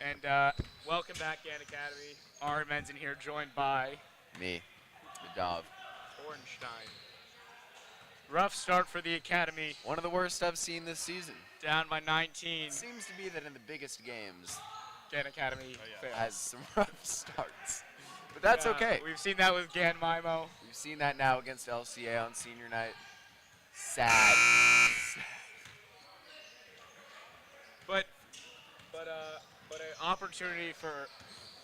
And welcome back, Gann Academy. Ari Men's in here, joined by Me, the dog. Hornstein. Rough start for the Academy. One of the worst I've seen this season. Down by 19. It seems to be that in the biggest games, Gann Academy fails. has some rough starts. But that's okay. We've seen that with Gann Mimo. We've seen that now against LCA on senior night. Sad. But an opportunity for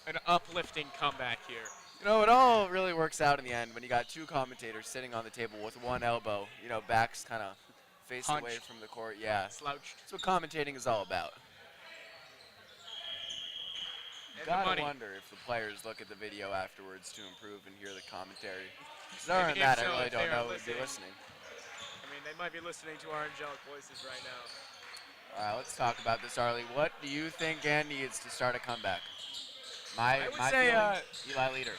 an uplifting comeback here. You know, it all really works out in the end when you got two commentators sitting on the table with one elbow, backs kind of faced Hunched. away from the court. Yeah. Slouched. That's what commentating is all about. And Gotta wonder if the players look at the video afterwards to improve and hear the commentary. Because other than If that, so, I really if they don't are know who'd be listening. I mean, they might be listening to our angelic voices right now. All right, let's talk about this, Arlie. What do you think Gann needs to start a comeback? My say, feeling, Eli Leader.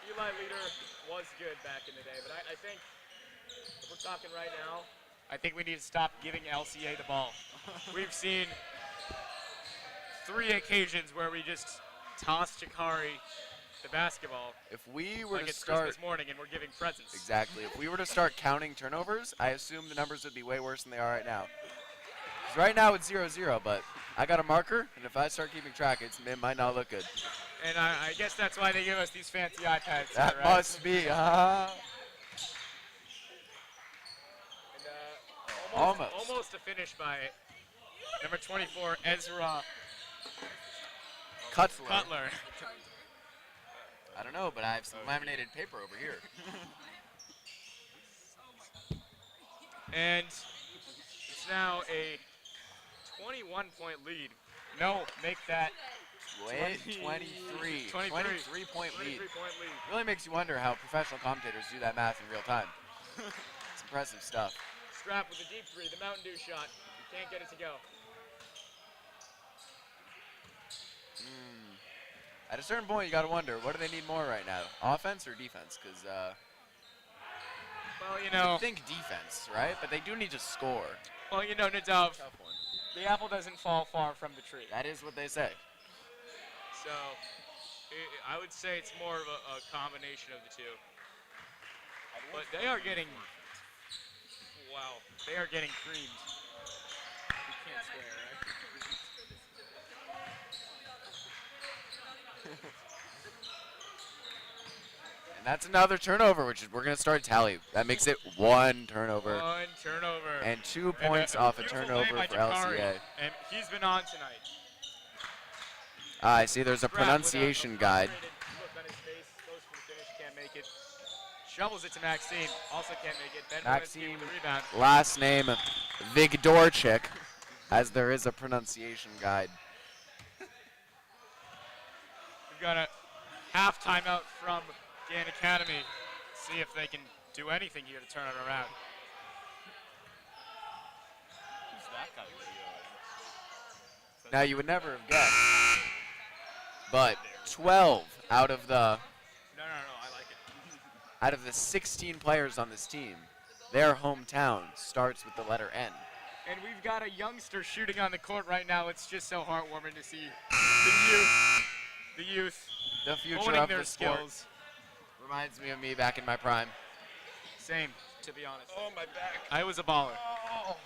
Eli Leader was good back in the day, but I think if we're talking right now, I think we need to stop giving LCA the ball. We've seen 3 occasions where we just toss Chikari the basketball. If we were like to it's start Christmas morning and we're giving presents. Exactly. If we were to start counting turnovers, I assume the numbers would be way worse than they are right now. 'Cause right now it's 0-0, but I got a marker, and if I start keeping track, it might not look good. And I guess that's why they give us these fancy iPads. That right? must be. And, Almost. Almost a finish by number 24, Ezra Cutler. Cutler. I don't know, but I have some laminated paper over here. And it's now a 21-point lead. No, make that 23. 23-point 23-point lead. lead. Really makes you wonder how professional commentators do that math in real time. It's impressive stuff. Scrap with a deep 3, the Mountain Dew shot. You can't get it to go. At a certain point, you got to wonder, what do they need more right now? Offense or defense? Because, Well, I think defense, right? But they do need to score. Well, Nadav, Tough one. the apple doesn't fall far from the tree. That is what they say. So, I would say it's more of a combination of the two. But they are getting, wow, they are getting creamed. You can't swear, right? And that's another turnover, which is we're going to start tally. That makes it 1 turnover. 1 turnover. And 2 points off a beautiful turnover play by for Chikari, LCA. And he's been on tonight. I see there's a Scrap with pronunciation guide. frustrated look on his face, goes for the finish, can't make it. Shovels it to Maxine, also can't make it. Ben Maxine, with the rebound. last name Vigdorchik, as there is a pronunciation guide. We've got a half timeout from Gann Academy. See if they can do anything here to turn it around. Who's that guy? Now, you would never have guessed, but 12 out of the No, I like it. out of the 16 players on this team, their hometown starts with the letter N. And we've got a youngster shooting on the court right now. It's just so heartwarming to see the youth The future honing of their the sport. skills. Reminds me of me back in my prime. Same, to be honest. Oh, my back. I was a baller. Oh.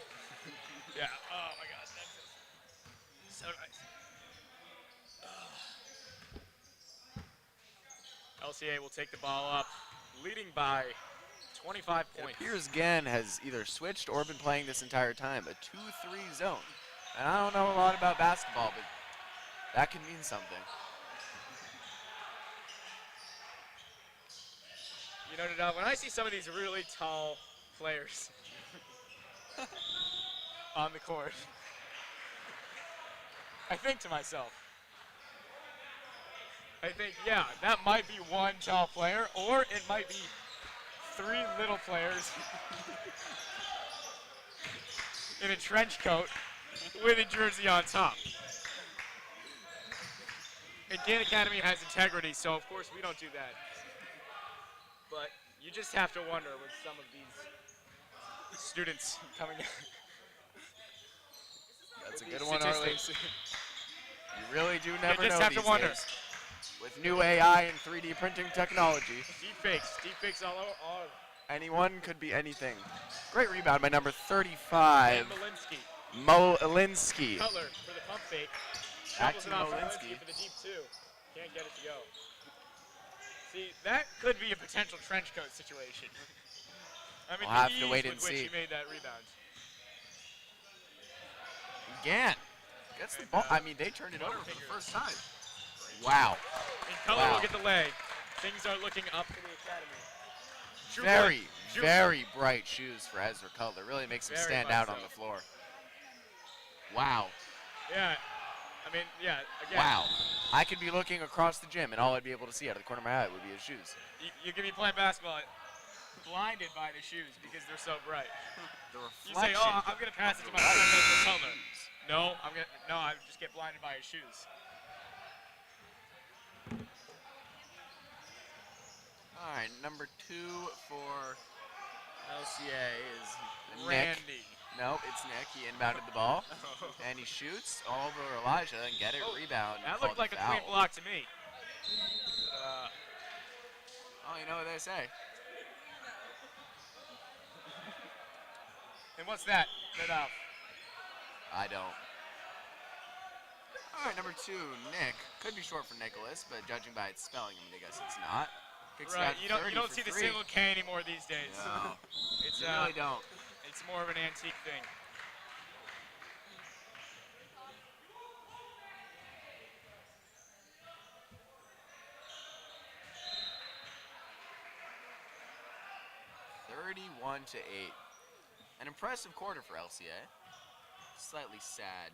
Yeah. Oh my gosh, that's so nice. LCA will take the ball up, leading by 25 It points. appears Gann has either switched or been playing this entire time, a 2-3 zone. And I don't know a lot about basketball, but that can mean something. When I see some of these really tall players on the court, I think to myself, yeah, that might be 1 tall player, or it might be 3 little players in a trench coat with a jersey on top. And Gann Academy has integrity, so of course we don't do that. But you just have to wonder with some of these students coming. That's a good one, Arlie. Statistics. really do never just know have to these wonder. days. With new AI and 3D printing technology, Deepfakes all over. anyone could be anything. Great rebound by number 35, And Malinsky. Molinsky. Cutler for the pump fake. Back Shovels to it off for Molinsky. Malinsky for the deep two. Can't get it to go. See, that could be a potential trench coat situation. I mean, We'll have the to ease wait with and which see. he made that rebound. Gann gets the And, ball. I mean, they turned it over for the figure. first time. Wow. And Cutler Wow. will get the leg. Things are looking up for the academy. True Very, boy. True- very bright shoes for Ezra Cutler. Really makes him Very stand much out so. on the floor. Wow. Yeah. I mean, yeah, again. Wow. I could be looking across the gym, and all I'd be able to see out of the corner of my eye would be his shoes. You could be playing basketball blinded by the shoes because they're so bright. The You say, reflection. oh, I'm going to pass it to my friend Ezra Cutler. No, I just get blinded by his shoes. All right, number 2 for LCA is Nick. Randy. Nope, it's Nick. He inbounded the ball, and he shoots all over Elijah, then get it, rebound. That called looked like a foul. clean block to me. Oh, you know what they say. And what's that? Right off. I don't. All right, number 2, Nick. Could be short for Nicholas, but judging by its spelling, I guess it's not. Kicks it Right, out you 30 don't for see the 3. single K anymore these days. No, It's you really don't. It's more of an antique thing. (31-8). An impressive quarter for LCA. Slightly sad,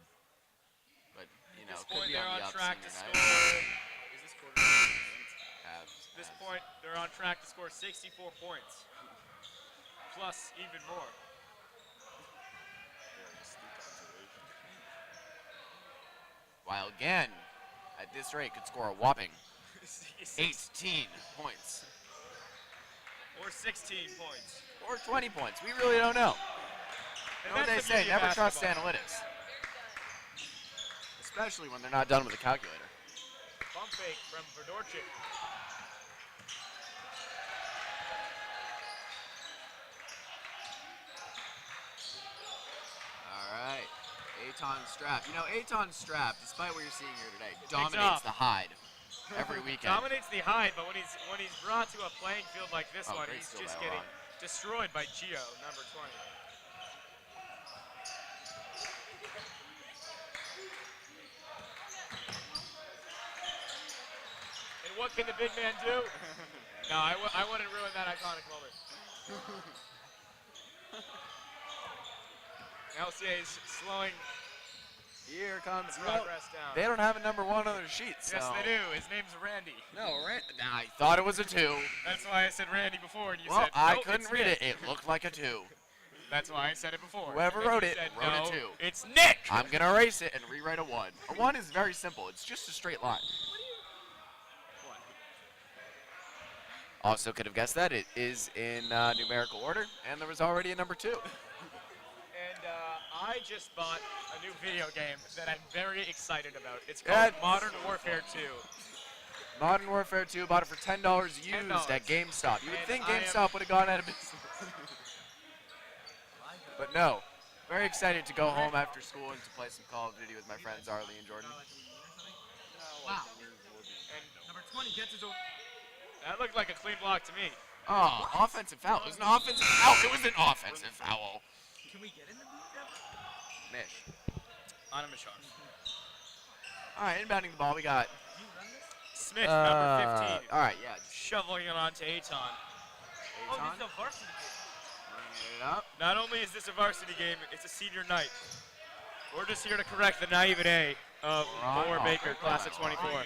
but you know, At this could point, be they're on on the track ups to in score. tonight. Is this quarter? Have, At this have. point, they're on track to score 64 points, plus even more. While again, at this rate, could score a whopping 18 points Or 16 points. or 20 points. We really don't know. And You know what they that's the say, beauty of never trust basketball. analytics. Especially when they're not done with the calculator. Pump fake from Verdorchik. All right. Aton Strap. You know, Aton Strap, despite what you're seeing here today, Takes dominates off. the hide every weekend. Dominates the hide, but when he's brought to a playing field like this Oh, one, great he's steal just by getting Ron. destroyed by Gio, number 20. And what can the big man do? No, I wouldn't ruin that iconic moment. LCA is slowing Here comes progress down. They don't have a number 1 on their sheet. Yes, so. they do. His name's Randy. No, I thought it was a 2. That's why I said Randy before, and you Well, said, I "Nope, couldn't it's read Nick." it. It looked like a 2. That's why I said it before. Whoever And then wrote you it said, wrote a "No, 2." It's Nick! I'm going to erase it and rewrite a 1. A 1 is very simple. It's just a straight line. Also could have guessed that. It is in numerical order, and there was already a number 2. And I just bought a new video game that I'm very excited about. It's called Yeah. Modern Warfare 2. Modern Warfare 2 bought it for $10 used $10. at GameStop. You would And think I am- GameStop would have gone out of business. But no. Very excited to go home after school and to play some Call of Duty with my friends Arlie and Jordan. Wow. And Number 20 gets his own. that looked like a clean block to me. Oh, offensive foul. It was an offensive foul. It was an offensive foul. Can we get in the booth now? Mish. On a Mishar. All right, inbounding the ball. We got You run this? Smith, number 15. All right, yeah. Just Shoveling it onto Aton. Oh, this Aton, is a varsity game. bringing it up. Not only is this a varsity game, it's a senior night. We're just here to correct the naivete of Right. Moore Oh, Baker, great class play. of 24.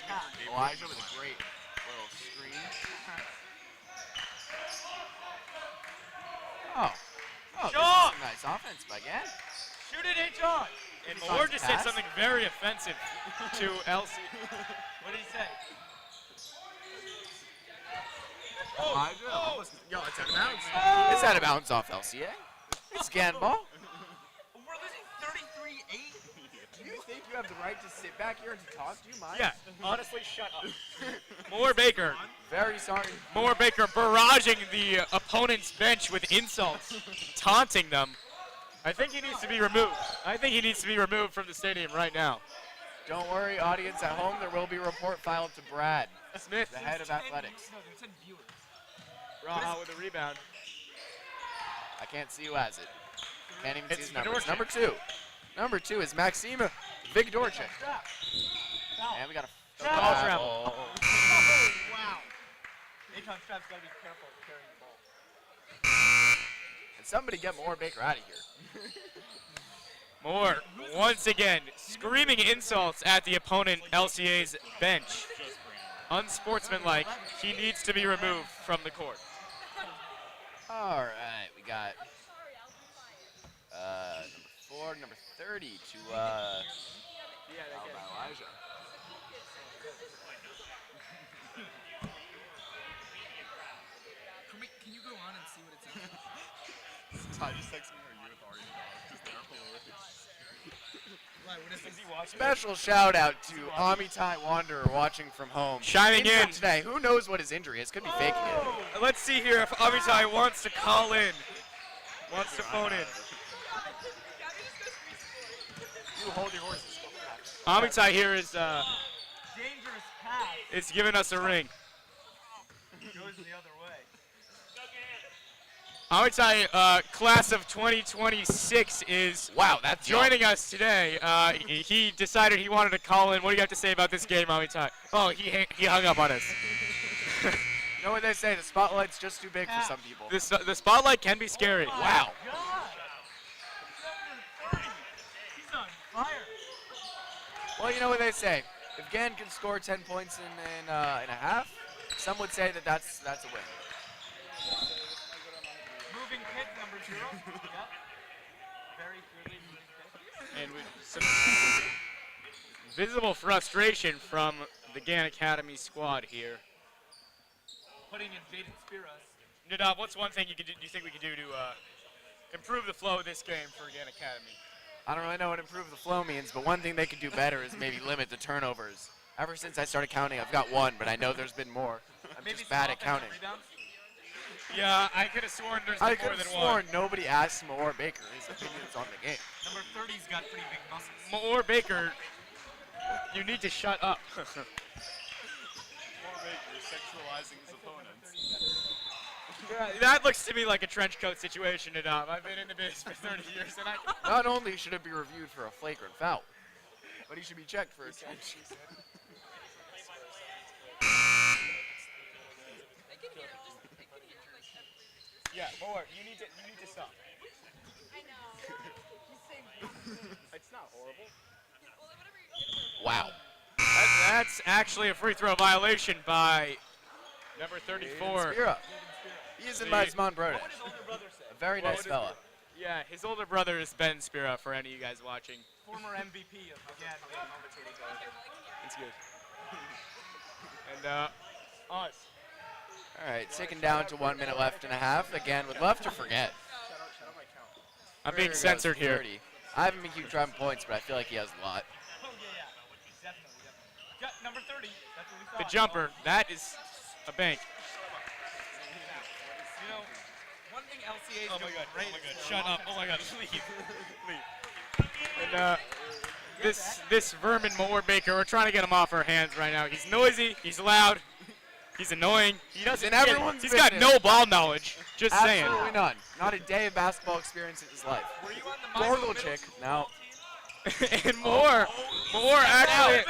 Elijah with a great little screen. Oh. Oh, this is Shaw! some nice offense by Gann. Shoot it, Aton! And He's Moore on just pass. said something very offensive to Elsie. What did he say? Elijah, oh. almost, yo, it's out of bounds. It's out of bounds off LCA. It's Gann ball. We're losing 33-8. Do you think you you have the right to sit back here and to talk? Do you mind? Yeah, honestly, shut up. Moore Baker. Very sorry. Moore Baker barraging the opponent's bench with insults, taunting them. I think he needs to be removed. I think he needs to be removed from the stadium right now. Don't worry, audience at home. There will be a report filed to Brad, Smith, the head of athletics. No, there's 10 viewers. Raha with a rebound. I can't see who has it. Can't even see It's his numbers. Fedorchik. Number 2. Number 2 is Maxime Vigdorchik. And we got a Foul travel. Oh, wow. Akon Strap's got to be careful carrying the ball. And somebody get Moore Baker out of here. Moore, once again, screaming insults at the opponent LCA's bench. Unsportsmanlike. He needs to be removed from the court. All right, we got number 4, number 30 to Elijah. Can you go on and see what it says? Ty just texted me our youth argument because they're hilarious. Right, what is this? Special shout out to Amitai Wanderer watching from home. Chiming Injured in. today. Who knows what his injury is? Could be faking it. Let's see here if Amitai wants to call in. Wants to phone in. You hold your horses. Amitai here is Dangerous pass. is giving us a ring. Goes the other way. Amitai, class of 2026 is Wow, that's joining us today. He decided he wanted to call in. What do you have to say about this game, Amitai? Oh, he hung up on us. You know what they say? The spotlight's just too big for some people. The spotlight can be scary. Wow. God. 7-30. He's on fire. Well, you know what they say. If Gann can score 10 points in a half, some would say that that's a win. Moving pick number 0. Yep. Very clearly moving pick. And with some visible frustration from the Gann Academy squad here. Putting in Jaden Spiros. Nadav, what's one thing you think we could do to improve the flow of this game for Gann Academy? I don't really know what improve the flow means, but one thing they could do better is maybe limit the turnovers. Ever since I started counting, I've got 1, but I know there's been more. I'm Maybe just some bad at offensive counting. rebounds. Yeah, I could have sworn there's I been could more have than sworn one. nobody asked Moore Baker his opinions on the game. Number 30's got pretty big muscles. Moore Baker, you need to shut up. Moore Baker sexualizing his opponents. That looks to me like a trench coat situation, Nadav. I've been in the business for 30 years, and I. Not only should it be reviewed for a flagrant foul, but he should be checked for a catch. Yeah, Moore, you need to stop. I know. It's not horrible. Wow. That's actually a free throw violation by number 34. Spira. He is in my Zman Brodas. What did his older brother say? A very What nice would it fella. Yeah, his older brother is Ben Spira, for any of you guys watching. Former MVP of the Gann It's good. And us. All right, ticking down to 1 minute left and a half. Again, would love to forget. I'm being There goes censored here. 30. I haven't been keeping track of points, but I feel like he has a lot. Oh, yeah. Definitely. Got number 30. That's what we The thought. jumper, that is a bank. You know, one thing LCA is Oh my doing god, great oh my god, is shut their up, oh my god, leave, offense. leave. And this vermin Moore Baker, we're trying to get him off our hands right now. He's noisy, he's loud, he's annoying. He doesn't. in everyone's He's got business. no ball knowledge. Just Absolutely saying. none. Not a day of basketball experience in his life. Were you on the Michael Gorgle Middle chick. School No. team? And Moore actually,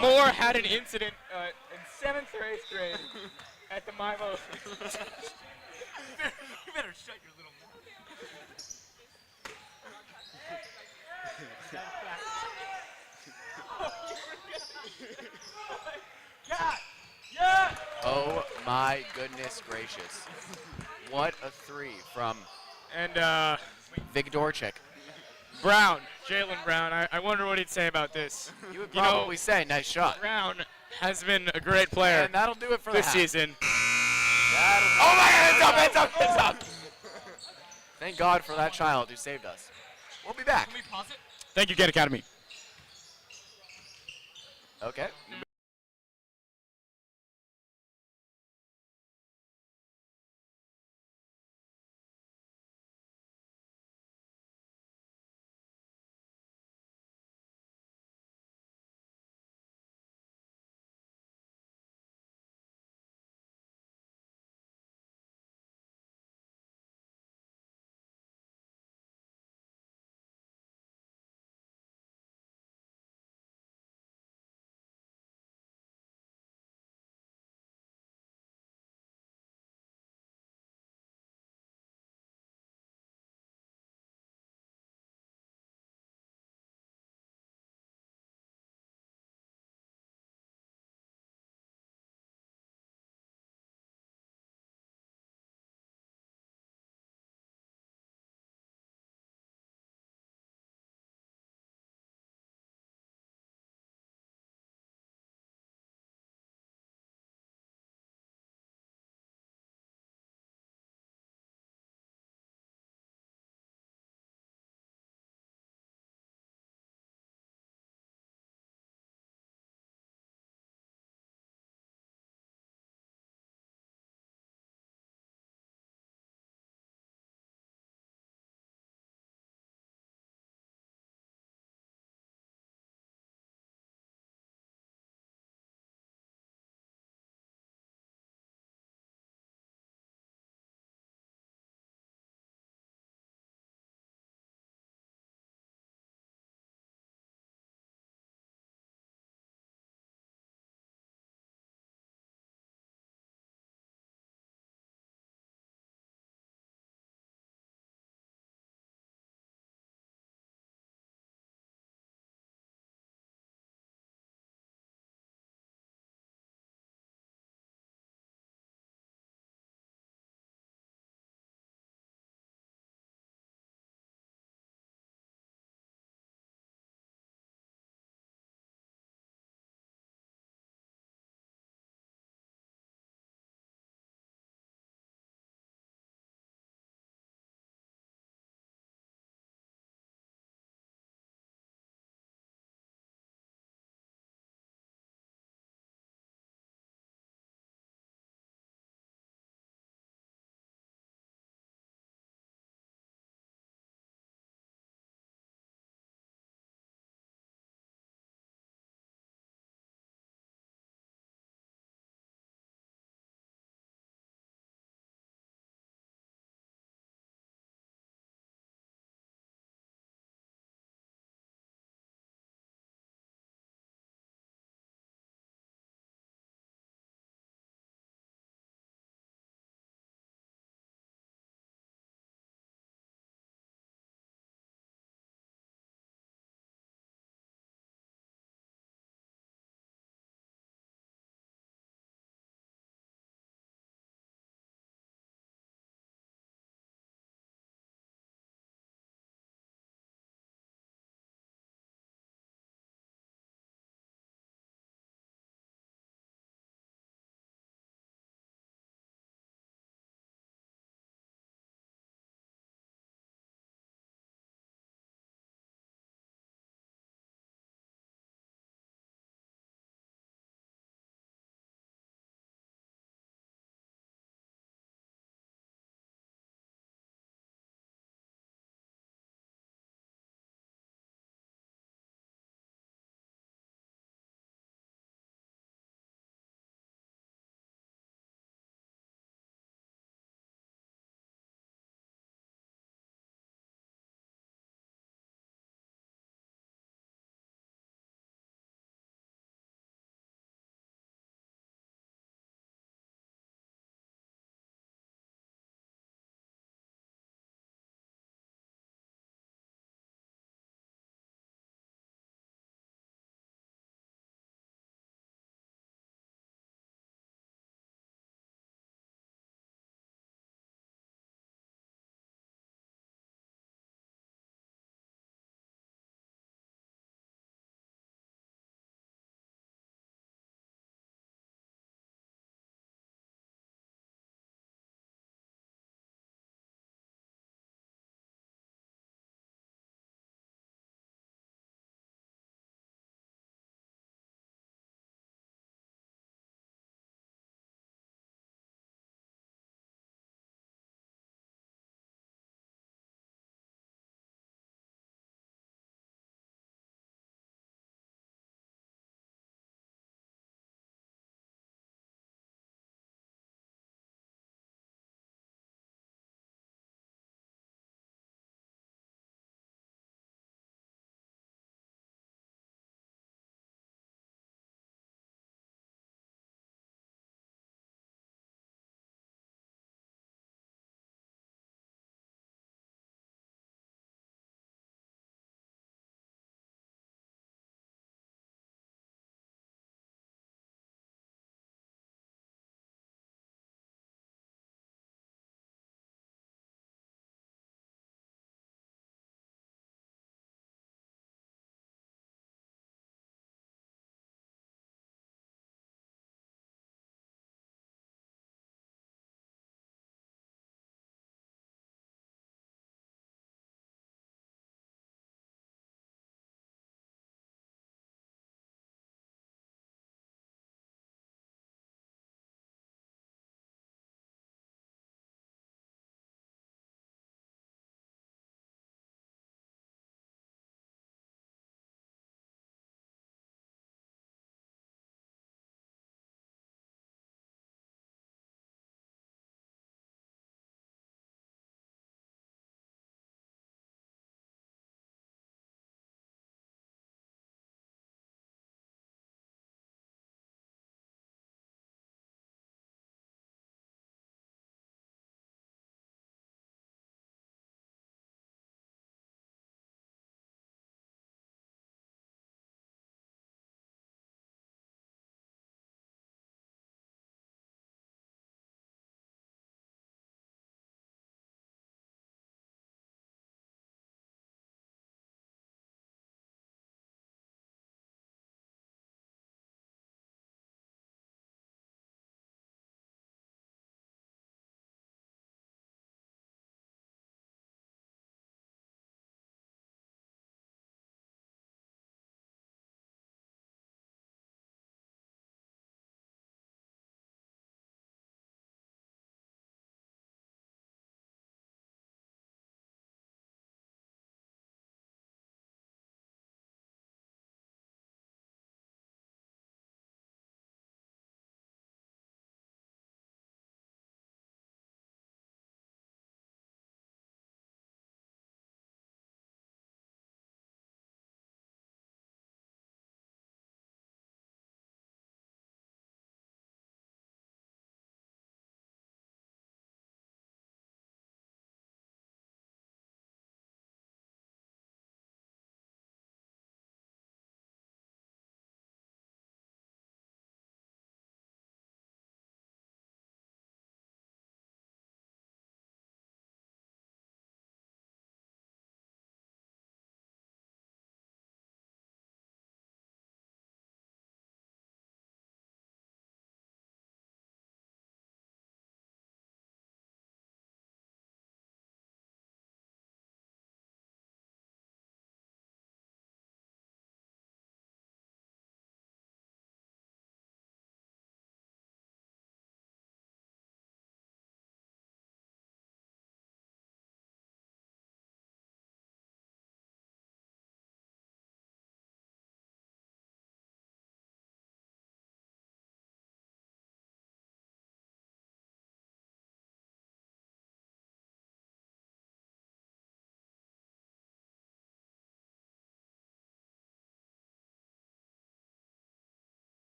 Moore had an incident in 7th or 8th grade at the Milo. You better shut your little mouth. God! Yeah! Oh my goodness gracious. What a 3 from And Vigdorchik. Brown, Jalen Brown, I wonder what he'd say about this. You would You know- probably say, nice shot. Brown has been a great player And that'll do it for this the half. season. Oh my god, hands up. Thank God for that child who saved us. We'll be back. Can we pause it? Thank you, Gann Academy. Okay.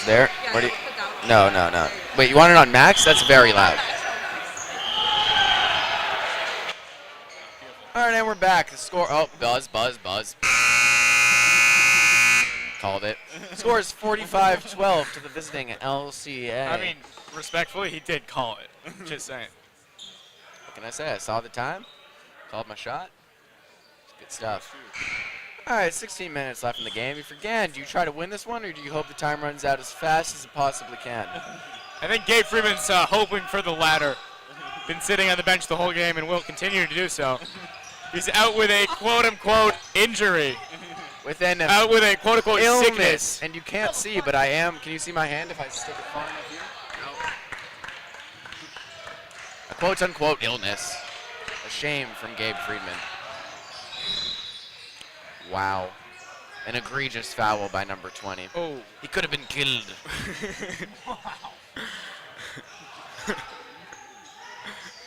There. Yeah, Where do you? put that one. No, no, no. Wait, you want it on max? That's very loud. All right, and we're back. The score. Oh, buzz, buzz, buzz. Called it. Score is 45-12 to the visiting LCA. I mean, respectfully, he did call it. Just saying. What can I say? I saw the time. Called my shot. Good stuff. All right, 16 minutes left in the game. For Gann, do you try to win this one, or do you hope the time runs out as fast as it possibly can? I think Gabe Freeman's hoping for the latter. Been sitting on the bench the whole game and will continue to do so. He's out with a quote-unquote injury. Out with a quote-unquote illness. sickness. And you can't see, but I am. Can you see my hand if I stick it far enough here? No. A quote-unquote illness. A shame from Gabe Friedman. Wow. An egregious foul by number 20. Oh. He could have been killed.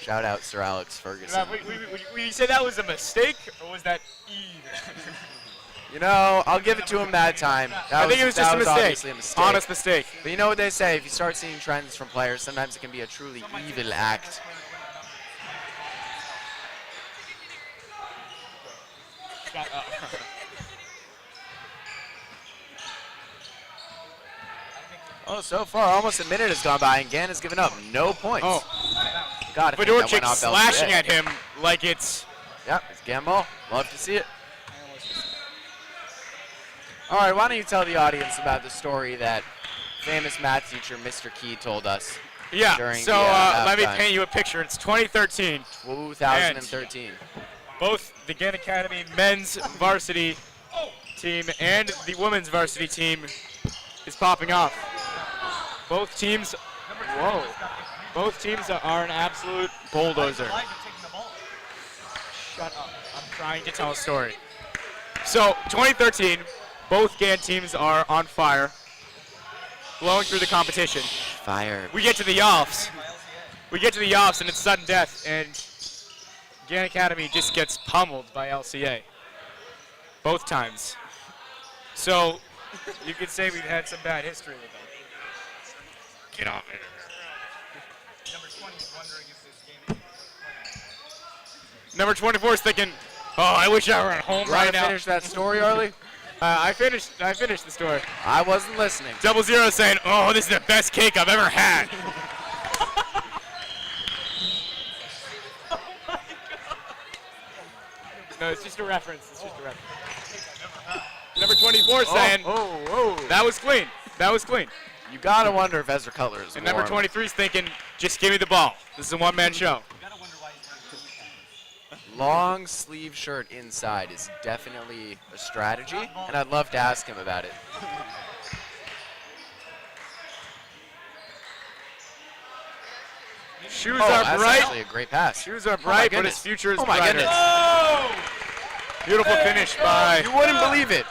Shout out Sir Alex Ferguson. Would you say that was a mistake, or was that even? You know, I'll give it to him that time. I think it was just a mistake. Obviously a mistake. Honest mistake. But you know what they say, if you start seeing trends from players, sometimes it can be a truly evil act. Oh, so far, almost a minute has gone by, and Gann has given up no points. Oh. God, I think that went Fedorchik off slashing LCA. at him like it's... Yep, it's Gann ball. Love to see it. All right, why don't you tell the audience about the story that famous math teacher Mr. Key told us Yeah, during so the let me halftime. paint you a picture. It's 2013. 2013. Both the Gann Academy men's varsity team and the women's varsity team is popping off. Both teams, whoa, both teams are an absolute bulldozer. Shut up, I'm trying to tell a story. So, 2013, both Gann teams are on fire, blowing through the competition. Fire. We get to the offs. We get to the offs, and it's sudden death, and Gann Academy just gets pummeled by LCA. Both times. So, you could say we've had some bad history with them. Get off it. Number 24 is thinking, oh, I wish I were at home You right want to now. finish that story, Arlie? I finished the story. I wasn't listening. 00 saying, oh, this is the best cake I've ever had. No, it's just a reference. It's just a reference. Number 24 saying, that was clean. That was clean. You gotta wonder if Ezra Cutler is And number warm. 23 is thinking, just give me the ball. This is a one-man show. Long sleeve shirt inside is definitely a strategy, and I'd love to ask him about it. Shoes Oh, are that's bright. actually a great pass. Shoes are Oh my bright, but his goodness. future is Oh my brighter. goodness. Beautiful finish by. You wouldn't believe it.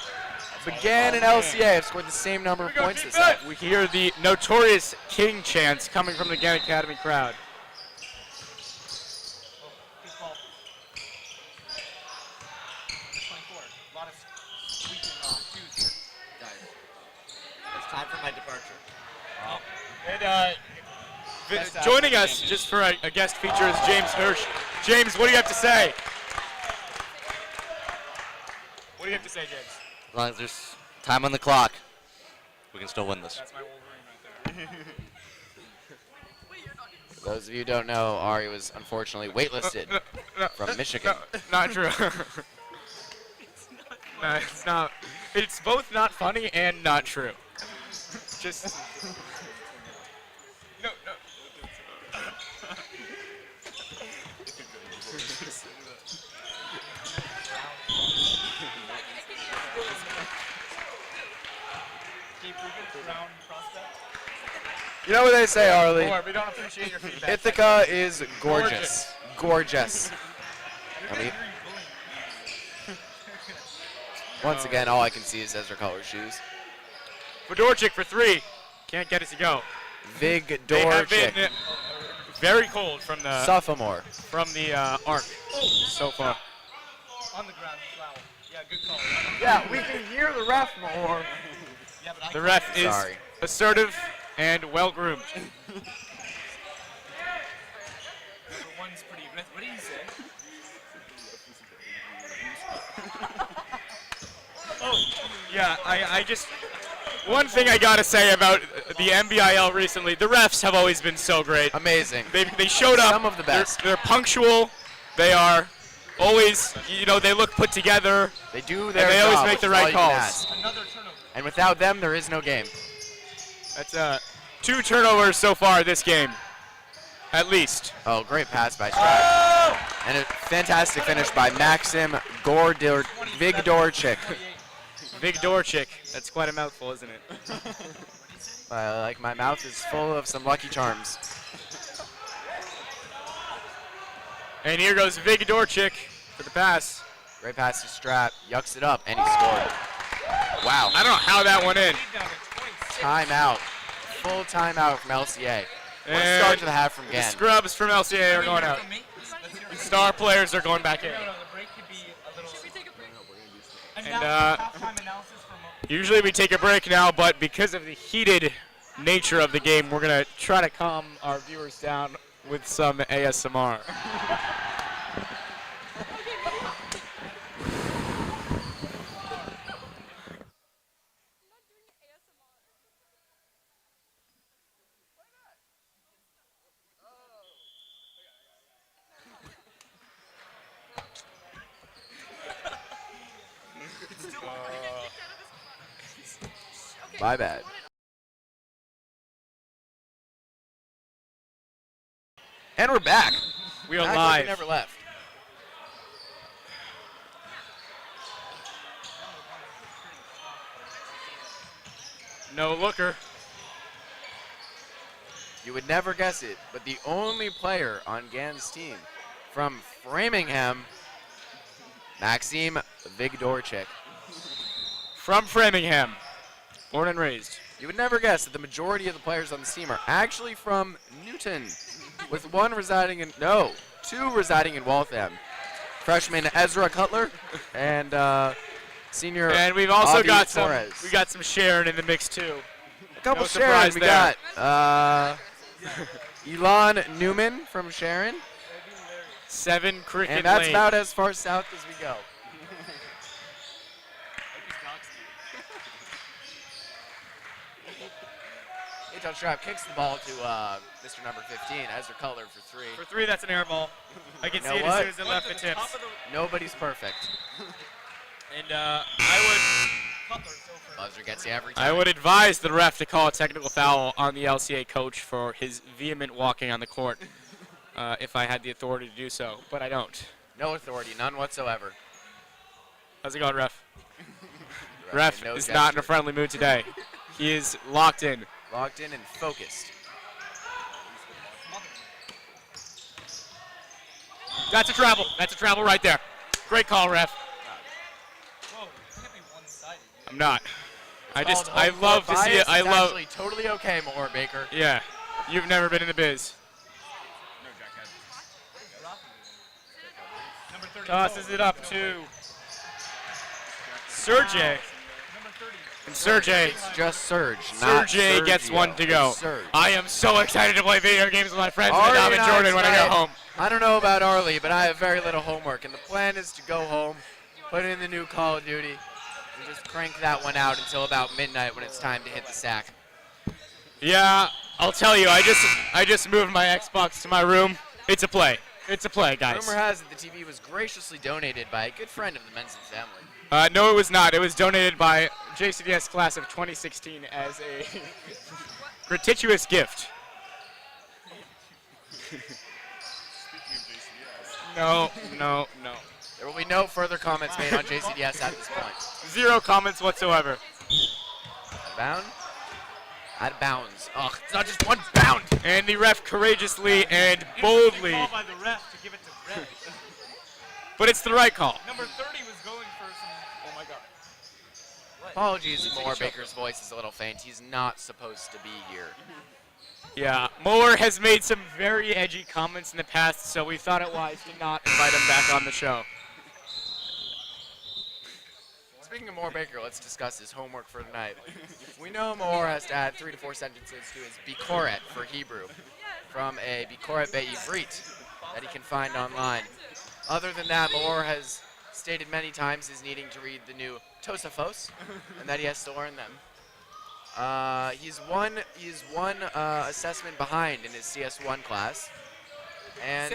But Gann and LCA have scored the same number of points this half. We hear the notorious King chants coming from the Gann Academy crowd. It's time for my departure. And joining us just for a guest feature is James Hirsch. James, what do you have to say? What do you have to say, James? As long as there's time on the clock, we can still win this. That's my Wolverine right there. For those of you who don't know, Ari was unfortunately waitlisted from Michigan. Not true. No, it's not. It's both not funny and not true. Just. No. You know what they say, Arlie? Or we don't appreciate your feedback. Ithaca is gorgeous. Gorgeous. I mean, once again, all I can see is Ezra Cutler's shoes. Fedorchik for three. Can't get it to go. Vig They have been Dorchik, very cold from the sophomore. arc so far. On the ground, foul. Yeah, good call. Yeah, we can hear the ref more. Yeah, but The ref is Sorry. assertive, and well-groomed. Number one's pretty aggressive. What did he say? Yeah, I just... One thing I gotta say about the NBIL recently, the refs have always been so great. Amazing. They showed up. Some of the best. They're punctual. They are always, they look put together. They do their And they job, always make the which is all right you can calls. ask. Another turnover. And without them, there is no game. That's 2 turnovers so far this game, at least. Oh, great pass by Strap. And a fantastic finish by Maxim Vigdorchik. Vigdorchik. That's quite a mouthful, isn't it? Like my mouth is full of some Lucky Charms. And here goes Vigdorchik for the pass. Great pass to Strap. Yucks it up, and he scored. Wow. I don't know how that went in. Timeout. Full timeout from LCA. What a And start to the half from The Gann. scrubs from LCA are going out. From me? Let's hear it. Star players are going back in. No, the break could be a little. Should we take a break? And And, now halftime analysis from. Usually we take a break now, but because of the heated nature of the game, we're going to try to calm our viewers down with some ASMR. My bad. And we're back. We are Act like live. we never left. No looker. You would never guess it, but the only player on Gann's team from Framingham, Maxim Vigdorchik. From Framingham. Born and raised. You would never guess that the majority of the players on this team are actually from Newton, with two residing in Waltham. Freshman Ezra Cutler and senior And we've also Avi got Torres. some Sharon in the mix too. A couple no Sharon. surprise We there. got Elon Newman from Sharon, 7 Cricket and that's Lane. about as far south as we go. H.L. Strap kicks the ball to Mr. number 15, Ezra Cutler for 3. For 3, that's an air ball. I can You see know it what? as soon as it left the tips. Nobody's perfect. And I Buzzer gets you every would time. advise the ref to call a technical foul on the LCA coach for his vehement walking on the court if I had the authority to do so, but I don't. No authority, none whatsoever. How's it going, ref? Ref Ref made no is not in a gesture. friendly mood today. He is locked in. Locked in and focused. That's a travel. That's a travel right there. Great call, ref. Whoa, it can't be one-sided. I'm not. I Called love home to court see it. bias. I It's love. actually totally okay, Moore Baker. Yeah. You've never been in the biz. No, Jackhead. Number 30. Tosses it up to Sergey. Number 30. And Sergey. It's just Surge, not Sergey gets Sergio. one to go. It's Surge. I am so excited to play video games with my friends Ari and Dom and and I Jordan when I go tonight- home. I don't know about Arlie, but I have very little homework, and the plan is to go home, put in the new Call of Duty, and just crank that one out until about midnight when it's time to hit the sack. Yeah, I'll tell you. I just moved my Xbox to my room. It's a play. It's a play, guys. Rumor has it the TV was graciously donated by a good friend of the Menson family. No, it was not. It was donated by JCDS class of 2016 as a gratuitous gift. Speaking of JCDS, No. There will be no further comments made on JCDS at this point. 0 comments whatsoever. Out of bound? Out of bounds. Ugh, it's not just one bound! And the ref courageously and boldly, Call by the ref to give it to Red. but it's the right call. Number 30 was going for some. Oh my God. Apologies if Moore Baker's voice is a little faint. He's not supposed to be here. Yeah, Moore has made some very edgy comments in the past, so we thought it wise to not invite him back on the show. Speaking of Moore Baker, let's discuss his homework for tonight. We know Moore has to add 3 to 4 sentences to his Bikoret for Hebrew from a Bikoret Be'ivrit that he can find online. Other than that, Moore has stated many times he's needing to read the new Tosafos and that he has to learn them. He's one assessment behind in his CS1 class, and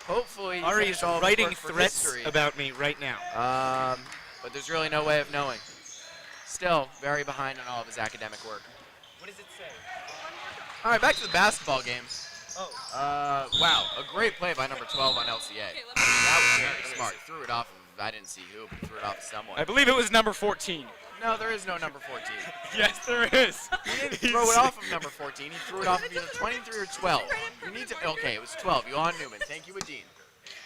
hopefully Ari finish is all of his writing work for threats history. about me right now. But there's really no way of knowing. Still, very behind on all of his academic work. What does it say? All right, back to the basketball game. Oh. Wow, a great play by number 12 on LCA. I mean, that was very smart. Threw it off of, I didn't see who, but threw it off of someone. I believe it was number 14. No, there is no number 14. Yes, there is. He didn't throw it off of number 14. He threw it off of either 23 or 12. You need to, okay, it was 12. Johan Newman. Thank you, Adine.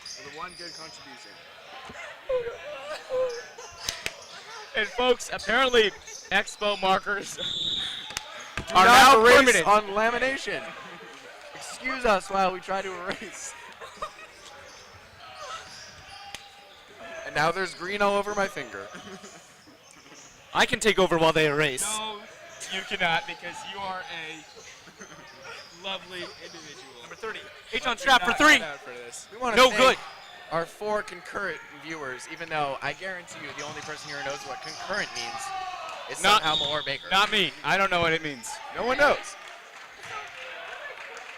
For the one good contribution. And folks, apparently Expo markers Are not now erased permanent. on lamination. Excuse us while we try to erase. And now there's green all over my finger. I can take over while they erase. No, you cannot because you are a lovely individual. Number 30. H on strap for 3. We want to No thank good. our 4 concurrent viewers, even though I guarantee you the only person here who knows what concurrent means is Not- somehow Moore Baker. Not me. I don't know what it means. No one knows.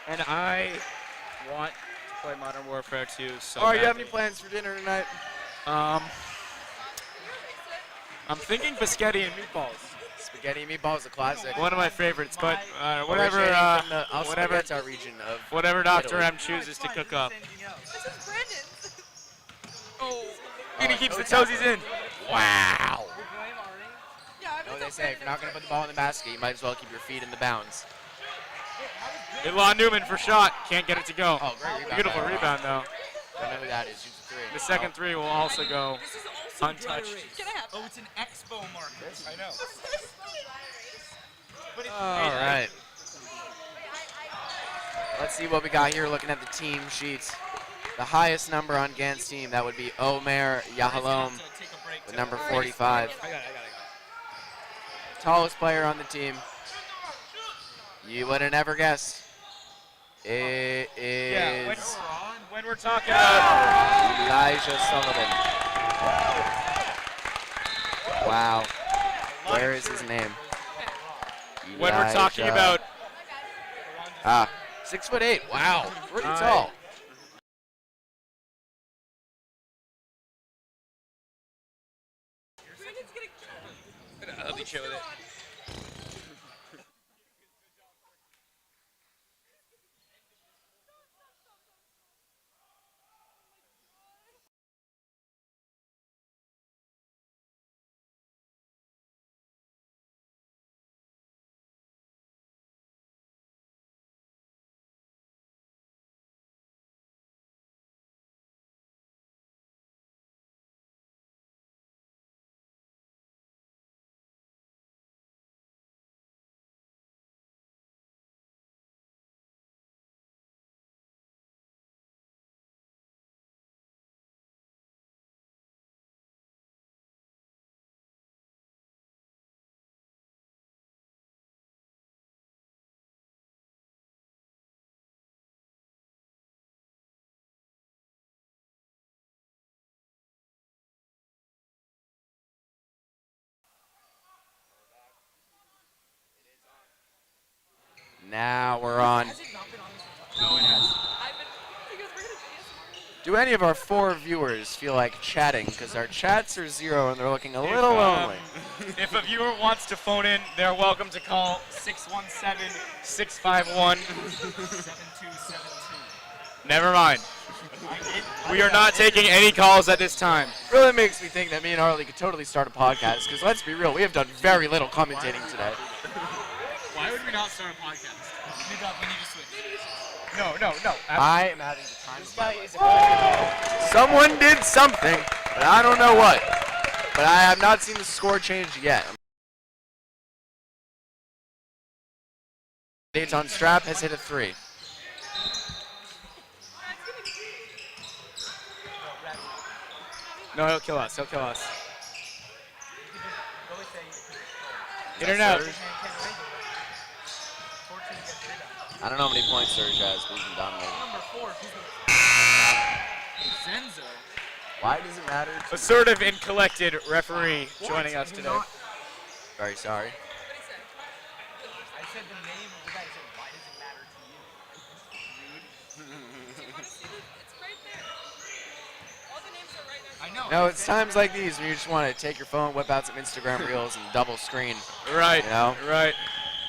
And I want to play Modern Warfare 2 so All right, you have any badly. plans for dinner tonight? I'm thinking biscotti and meatballs. Spaghetti and meatballs is a classic. One of my favorites, but whatever, Originating from the whatever, Alphabeta region of whatever Dr. Italy. M chooses to cook up. This is Brandon's. Oh, and he keeps the toesies in. Wow. Yeah, I You know what they say, if you're not going to put the ball in the basket, you might as well keep your feet in the bounds. Elon Newman for shot. Can't get it to go. Oh, great rebound. Beautiful by Elon. rebound, though. Don't know who that is. Shoots a 3. The second three will also go This is also untouched. Can I have Oh, it's an expo marker. I know. All right. Let's see what we got here looking at the team sheets. The highest number on Gann's team, that would be Omer Yahalom, with number 45. I got it. Tallest player on the team. You would have never guessed. It Yeah, is when we're talking about Elijah Sullivan. Wow. Where is his name? when we're talking Elijah. about 6'8". Wow. Pretty Hi. tall. I'll be chill with it. Now we're on. Has it not been on this No, it has. I've been because we're gonna ASMR. Do any of our 4 viewers feel like chatting? Because our chats are 0 and they're looking a little lonely. If a viewer wants to phone in, they're welcome to call 617-651. 7272. Never mind. We are not taking any calls at this time. Really makes me think that me and Harley could totally start a podcast. Because let's be real, we have done very little commentating today. Why would we not start a podcast? We need to switch. No. I am having the time of my life. Someone did something, but I don't know what. But I have not seen the score change yet. Dayton Strap has hit a 3. No, he'll kill us. In and out. Surge. I don't know how many points Surge has, but he's been dominating. Number 4. Zenzo. Why does it matter? Assertive and collected referee joining us today. Very sorry. I said the name of the guy. I said, why does it matter to you? Do you want to see this? It's right there. All the names are right next to I know. No, it's times like these when you just want to take your phone, whip out some Instagram reels, and double screen. Right. You know? Right.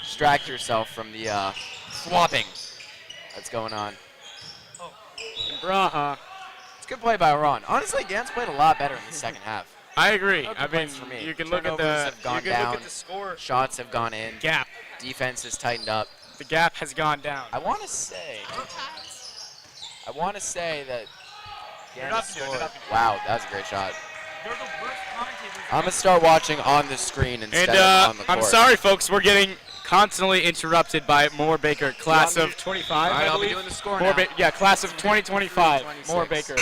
Distract yourself from the swapping that's going on. Braha. It's a good play by Ron. Honestly, Gann's played a lot better in the second half. I agree. No I mean, complaints for me. you can look at Turnovers the have gone you can down. look at the score Shots have gone in. gap. Defense has tightened up. The gap has gone down. I want to say that Gann not has to do it, scored. not to do it. Wow, that was a great shot. They're the worst commentators. I'm going to start watching on the screen instead And of on the court. I'm sorry, folks. We're getting constantly interrupted by Moore Baker, class of 25. All right, I I'll be believe. doing the score Moore now. yeah, class of 2025. 26. Moore Baker.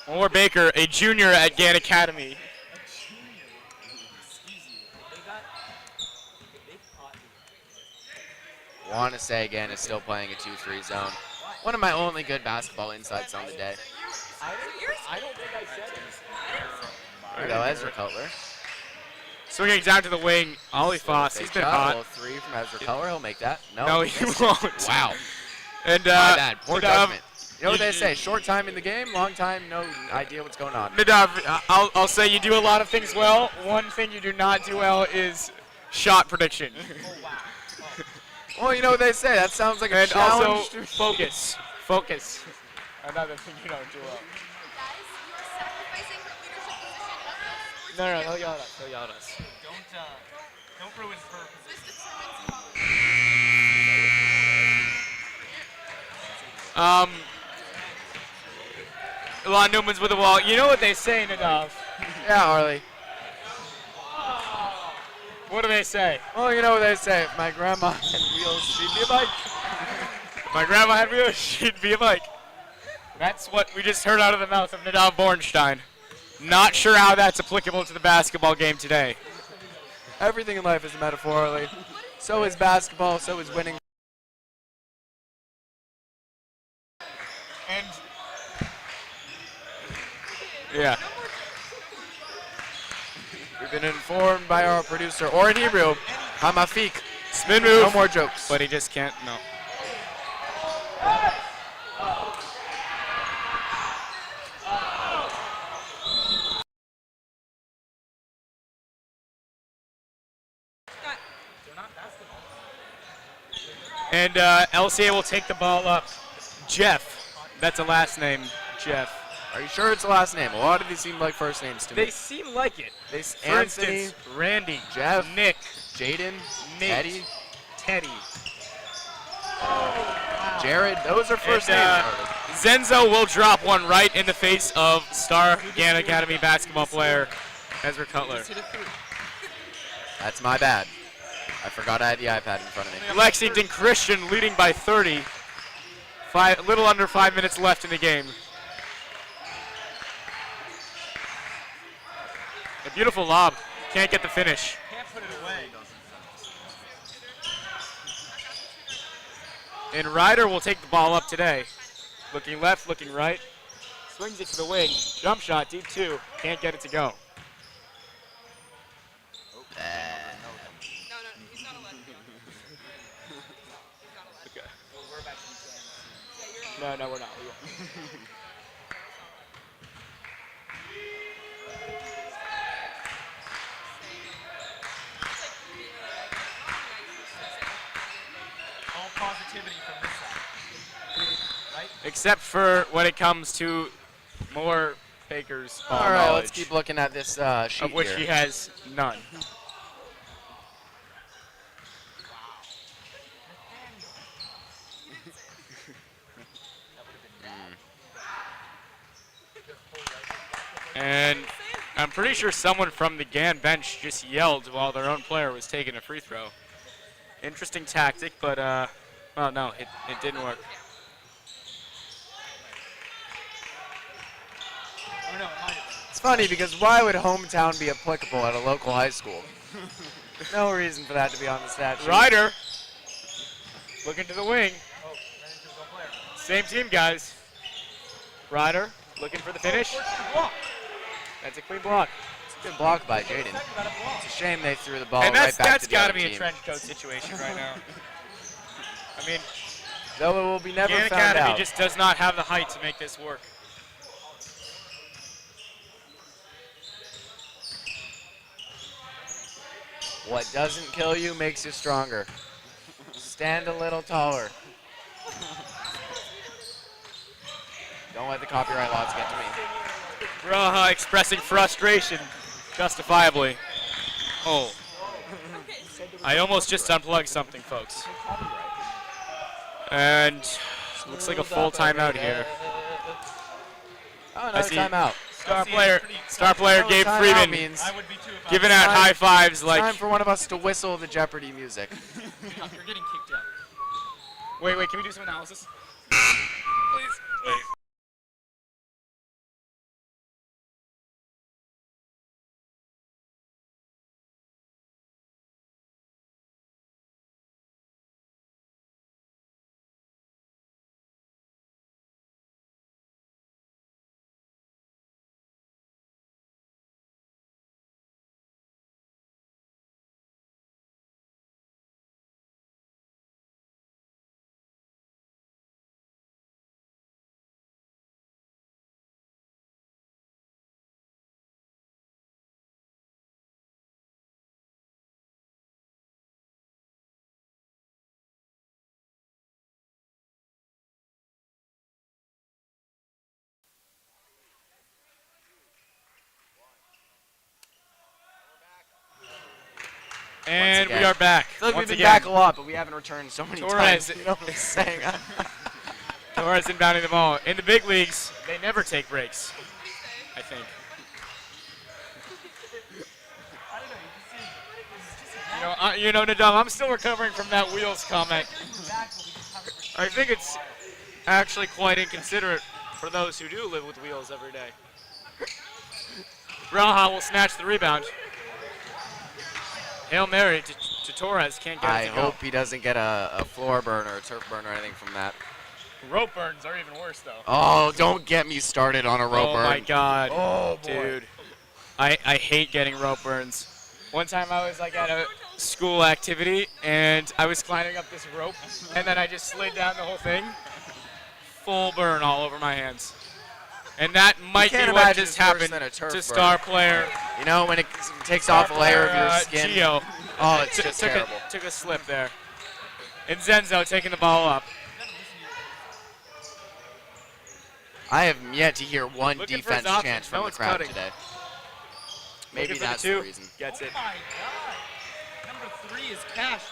Moore Baker, a junior at Gann Academy. Want to say Gann is still playing a 2-3 zone. One of my only good basketball insights on the day. I don't think I said it. There we go, Ezra Cutler. Swinging down to the wing, Ollie Foss. Fake He's been shot, hot. little 3 from Ezra Cutler. He'll make that. No, he missed. won't. Wow. And My bad. Poor Nadav, judgment. You know what they say? Short time in the game, long time, no idea what's going on. Nadav, I'll say you do a lot of things well. One thing you do not do well is shot prediction. Well, you know what they say. That sounds like a And challenge. also focus. Focus. Another thing you don't do well. Guys, you are sacrificing her leadership position. No, they'll yell at us. They'll yell at us. Don't ruin her position. This determines Elon Newman's with the wall. You know what they say, Nadav? Yeah, Harley. What do they say? Well, you know what they say. If my grandma had wheels, she'd be a bike. If my grandma had wheels, she'd be a bike. That's what we just heard out of the mouth of Nadav Bornstein. Not sure how that's applicable to the basketball game today. Everything in life is a metaphor, Harley. So is basketball, so is winning. And yeah. We've been informed by our producer, or in Hebrew, Hamafik. Spin move. No more jokes. But he just can't, no. And LCA will take the ball up. Jeff. That's a last name, Jeff. Are you sure it's the last name? A lot of these seem like first names to me. They seem like it. For Anthony, instance, Randy, Jeff, Nick, Jaden, Nate, Eddie, Teddy. Jared. Those are first And, names, Harley. Zenzo will drop one right in the face of star Gann Academy basketball player Ezra Cutler. That's my bad. I forgot I had the iPad in front of me. Lexington Christian leading by 30. A little under 5 minutes left in the game. A beautiful lob. Can't get the finish. Can't put it away. And Ryder will take the ball up today. Looking left, looking right. Swings it to the wing. Jump shot, deep 2. Can't get it to go. No, he's not allowed to do it. Okay. No, we're not. All positivity from this side. Right? Except for when it comes to more Baker's ball All right, knowledge, let's keep looking at this sheet of which here. he has none. And I'm pretty sure someone from the Gann bench just yelled while their own player was taking a free throw. Interesting tactic, but well, no, it didn't work. Oh, no, it might have been. It's funny because why would hometown be applicable at a local high school? No reason for that to be on the stat sheet. Ryder looking to the wing. Same team, guys. Ryder looking for the finish. That's a clean block. It's a good block by Jaden. It's a shame they threw the ball And right back to the got to other be a team. trench coat situation right now. I mean, Though it will be never Gann found Academy out. just does not have the height to make this work. What doesn't kill you makes you stronger. Stand a little taller. Don't let the copyright laws get to me. Braha expressing frustration, justifiably. Oh. I almost just unplugged something, folks. And looks like a full timeout here. Oh, I another see. timeout. Star player Gabe Timeout Freeman means I would be too if I giving was- out high fives time like. for one of us to whistle the Jeopardy music. You're getting kicked out. Wait, can we do some analysis? Please. And we again. are back. I feel like Once we've been again. back a lot, but we haven't returned so many Torres. times. You know what I'm saying? Torres inbounding the ball. In the big leagues, they never take breaks, I think. Nadal, I'm still recovering from that wheels comment. I think it's actually quite inconsiderate for those who do live with wheels every day. Braha will snatch the rebound. Hail Mary to Torres. Can't get I it to go. hope he doesn't get a floor burn or a turf burn or anything from that. Rope burns are even worse, though. Oh, don't get me started on a rope burn. Oh, my God. Oh, boy. Dude. I hate getting rope burns. One time I was like at a school activity and I was climbing up this rope and then I just slid down the whole thing. Full burn all over my hands. And that might be can't what imagine just it's worse happened than a turf to burn. star player. You know, when it takes off a layer of your skin. Gio. Oh, it's just terrible. Took a slip there. And Zenzo taking the ball up. I have yet to hear one Looking for defense his options. chant from No the one's crowd cutting. today. Maybe Looking for that's the the two. reason. Gets it. Oh my God. Number 3 is cash.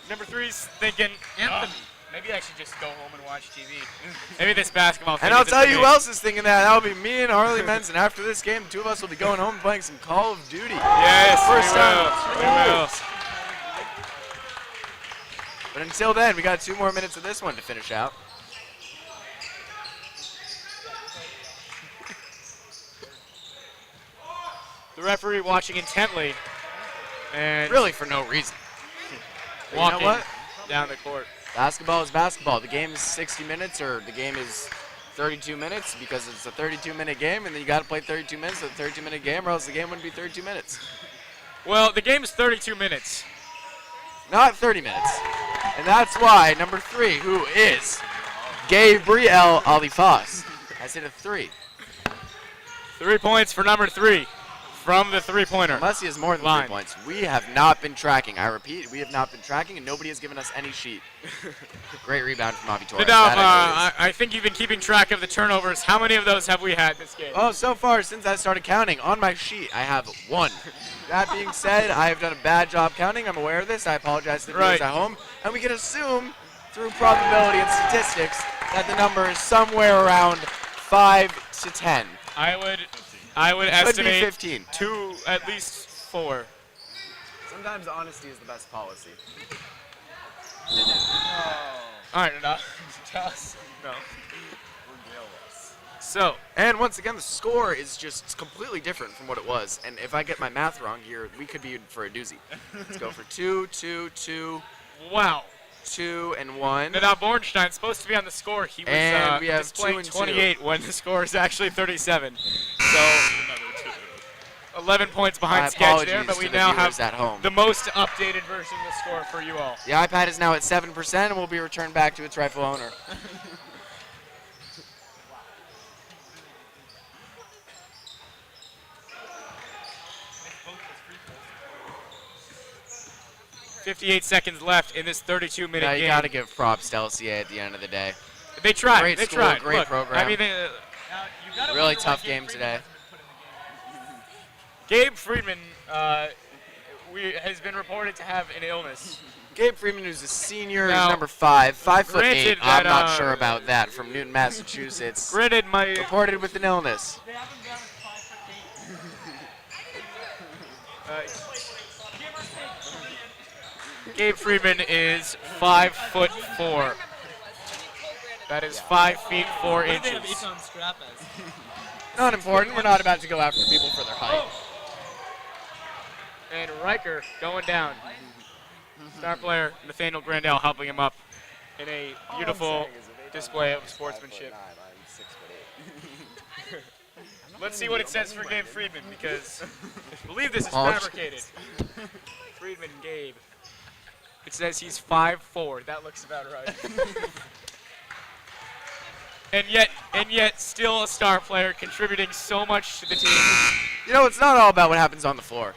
Number 3's thinking, Anthony. maybe I should just go home and watch TV. Maybe this basketball thing And I'll isn't tell for you me. who else is thinking that. That'll be me and Harley Menz. And after this game, the two of us will be going home and playing some Call of Duty. Yes, First we time. will. We will. But until then, we got 2 more minutes of this one to finish out. The referee watching intently and Really for no reason. But walking you know what? down the court. Basketball is basketball. The game is 60 minutes or the game is 32 minutes because it's a 32-minute game, and then you got to play 32 minutes of the 32-minute game, or else the game wouldn't be 32 minutes. Well, the game is 32 minutes. Not 30 minutes. And that's why number 3, who is Gabriel Alifas, has hit a 3. 3 points for number 3 from the three-pointer. Unless he has more than Line. 3 points. We have not been tracking. I repeat, we have not been tracking, and nobody has given us any sheet. Great rebound from Avi Torres. Nadal, That it is. I think you've been keeping track of the turnovers. How many of those have we had this game? Oh, so far since I started counting on my sheet, I have 1. That being said, I have done a bad job counting. I'm aware of this. I apologize to the viewers Right. at home. And we can assume, through probability and statistics, that the number is somewhere around 5 to 10. I would Could be estimate 15. at least 4. Sometimes honesty is the best policy. All right, Nadal. Tell us. No. So, And once again, the score is just completely different from what it was. And if I get my math wrong here, we could be in for a doozy. Let's go for 2, 2, 2, wow. 2, and 1. Now Bornstein's supposed to be on the score. He was And we have displaying 2 and 2. 28 when the score is actually 37. So, Another 2. 11 points My behind schedule there, apologies but we to the now viewers have at home. the most updated version of the score for you all. The iPad is now at 7% and will be returned back to its rightful owner. 58 seconds left in this 32-minute Yeah, game. you got to give props to LCA at the end of the day. They tried. Great they school, tried. great Look, program. I mean, Now, you gotta Really wonder why tough Gabe game Freeman today. hasn't been put in the game. Gabe Friedman has been reported to have an illness. Gabe Freeman, who's a senior, Now, is number 5, 5'8". granted I'm that, not sure about that. From Newton, Massachusetts. Granted, my Reported with an illness. They have him down as 5'8". Gabe Friedman is 5'4". That is 5 feet 4 What did they have inches. Econ Scrap as? Not important. We're not about to go after people for their height. And Riker going down. Star player Nathaniel Grandel helping him up in a beautiful display of sportsmanship. Let's see what it says for Gabe Friedman, because I believe this is Apologies. fabricated. Friedman Gabe. It says he's 5'4". That looks about right. and yet still a star player contributing so much to the team. You know, it's not all about what happens on the floor.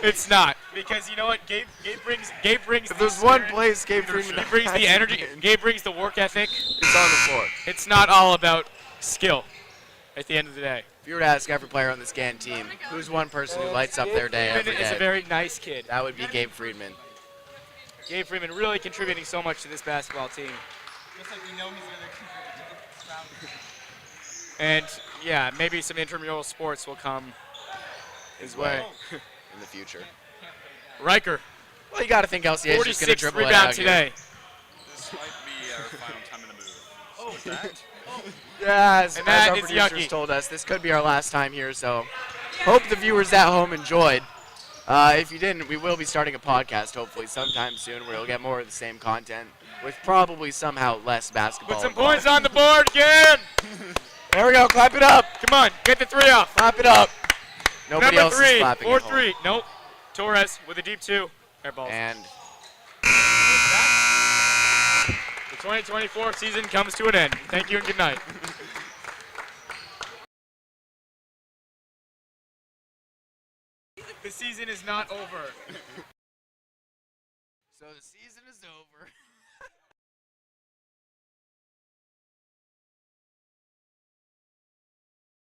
It's not, because you know what? Gabe brings If the there's one spirit, place Gabe Freeman he brings the hasn't energy. been, Gabe brings the work ethic. it's on the floor. It's not all about skill at the end of the day. If you were to ask every player on this Gann team, who's one person who lights up their day every Friedman is a day, very nice kid. that would be Gabe Freeman. Gabe Freeman really contributing so much to this basketball team. Just like we know he's gonna contribute to the crowd. And yeah, maybe some intramural sports will come his way. In the future. Riker, Well, you got to think LCA is just going to 46th dribble it rebound out here. today. This might be our final time in the move. Oh, is that? Yeah, as And that our is producers yucky. told us, this could be our last time here, so hope the viewers at home enjoyed. If you didn't, we will be starting a podcast hopefully sometime soon where we'll get more of the same content with probably somehow less basketball. Put some involved. points on the board again. There we go. Clap it up. Come on, get the 3 off. Clap it up. Nobody Number else 3, is clapping at home. 4-3. Nope. Torres with a deep 2. Air balls. And The 2024 season comes to an end. Thank you and good night. The season is not over. so the season is over.